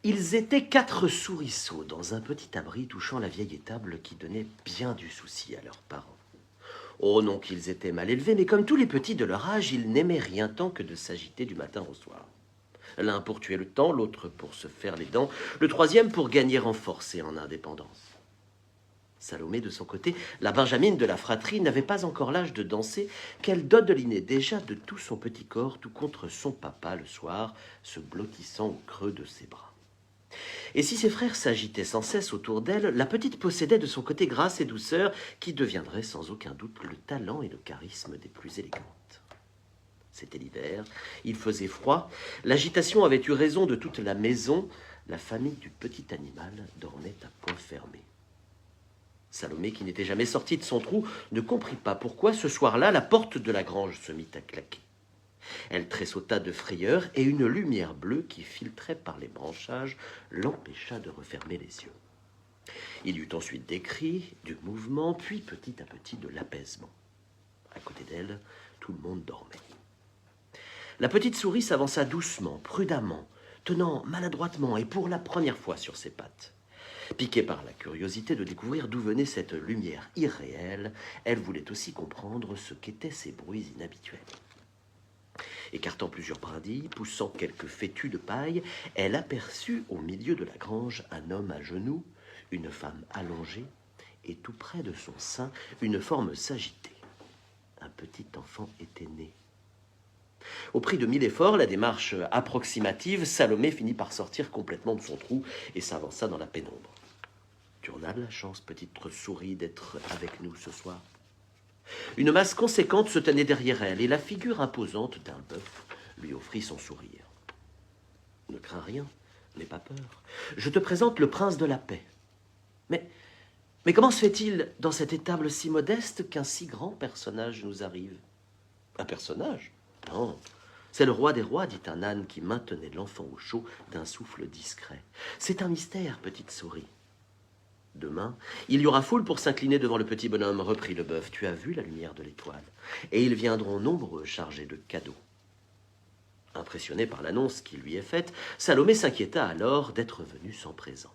Ils étaient 4 souriceaux dans un petit abri touchant la vieille étable qui donnait bien du souci à leurs parents. Oh non qu'ils étaient mal élevés, mais comme tous les petits de leur âge, ils n'aimaient rien tant que de s'agiter du matin au soir. L'un pour tuer le temps, l'autre pour se faire les dents, le troisième pour gagner en force et en indépendance. Salomé, de son côté, la benjamine de la fratrie, n'avait pas encore l'âge de danser, qu'elle dodelinait déjà de tout son petit corps, tout contre son papa le soir, se blottissant au creux de ses bras. Et si ses frères s'agitaient sans cesse autour d'elle, la petite possédait de son côté grâce et douceur, qui deviendraient sans aucun doute le talent et le charisme des plus élégantes. C'était l'hiver, il faisait froid, l'agitation avait eu raison de toute la maison, la famille du petit animal dormait à point fermé. Salomé, qui n'était jamais sortie de son trou, ne comprit pas pourquoi, ce soir-là, la porte de la grange se mit à claquer. Elle tressauta de frayeur, et une lumière bleue qui filtrait par les branchages l'empêcha de refermer les yeux. Il y eut ensuite des cris, du mouvement, puis petit à petit de l'apaisement. À côté d'elle, tout le monde dormait. La petite souris s'avança doucement, prudemment, tenant maladroitement et pour la première fois sur ses pattes. Piquée par la curiosité de découvrir d'où venait cette lumière irréelle, elle voulait aussi comprendre ce qu'étaient ces bruits inhabituels. Écartant plusieurs brindilles, poussant quelques fétus de paille, elle aperçut au milieu de la grange un homme à genoux, une femme allongée, et tout près de son sein, une forme s'agitait. Un petit enfant était né. Au prix de 1000 efforts, la démarche approximative, Salomé finit par sortir complètement de son trou et s'avança dans la pénombre. « Tu en as de la chance, petite souris, d'être avec nous ce soir. » Une masse conséquente se tenait derrière elle, et la figure imposante d'un bœuf lui offrit son sourire. « Ne crains rien, n'aie pas peur. Je te présente le prince de la paix. Mais comment se fait-il, dans cette étable si modeste, qu'un si grand personnage nous arrive ?»« Un personnage ? Non, c'est le roi des rois, dit un âne qui maintenait l'enfant au chaud d'un souffle discret. C'est un mystère, petite souris. » Demain, il y aura foule pour s'incliner devant le petit bonhomme, reprit le bœuf. Tu as vu la lumière de l'étoile, et ils viendront nombreux chargés de cadeaux. Impressionné par l'annonce qui lui est faite, Salomé s'inquiéta alors d'être venu sans présent.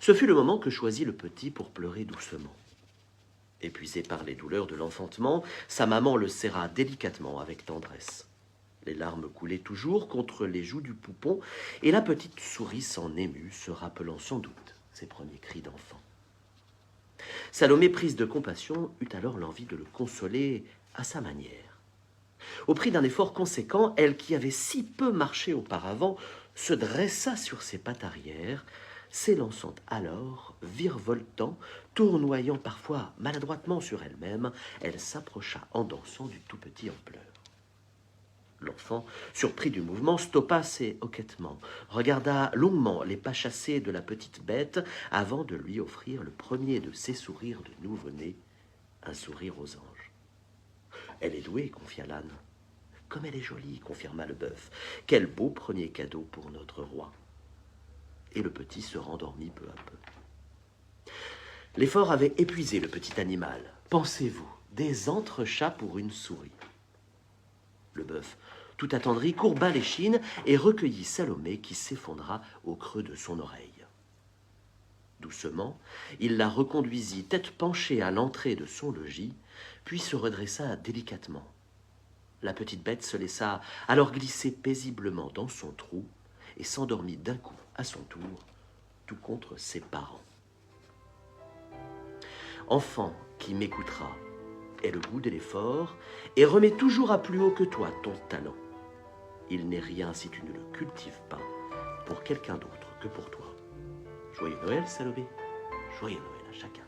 Ce fut le moment que choisit le petit pour pleurer doucement. Épuisé par les douleurs de l'enfantement, sa maman le serra délicatement avec tendresse. Les larmes coulaient toujours contre les joues du poupon, et la petite souris s'en émut, se rappelant sans doute ses premiers cris d'enfant. Salomé, prise de compassion, eut alors l'envie de le consoler à sa manière. Au prix d'un effort conséquent, elle, qui avait si peu marché auparavant, se dressa sur ses pattes arrière, s'élançant alors, virevoltant, tournoyant parfois maladroitement sur elle-même, elle s'approcha en dansant du tout petit en pleurs. L'enfant, surpris du mouvement, stoppa ses hoquetements, regarda longuement les pas chassés de la petite bête avant de lui offrir le premier de ses sourires de nouveau-né, un sourire aux anges. « Elle est douée, confia l'âne. « Comme elle est jolie, confirma le bœuf. Quel beau premier cadeau pour notre roi. » Et le petit se rendormit peu à peu. L'effort avait épuisé le petit animal. Pensez-vous, des entrechats pour une souris. Le bœuf, tout attendri, courba l'échine et recueillit Salomé qui s'effondra au creux de son oreille. Doucement, il la reconduisit tête penchée à l'entrée de son logis, puis se redressa délicatement. La petite bête se laissa alors glisser paisiblement dans son trou et s'endormit d'un coup à son tour, tout contre ses parents. Enfant qui m'écoutera, aie le goût de l'effort et remets toujours à plus haut que toi ton talent. Il n'est rien si tu ne le cultives pas pour quelqu'un d'autre que pour toi. Joyeux Noël, Salomé. Joyeux Noël à chacun.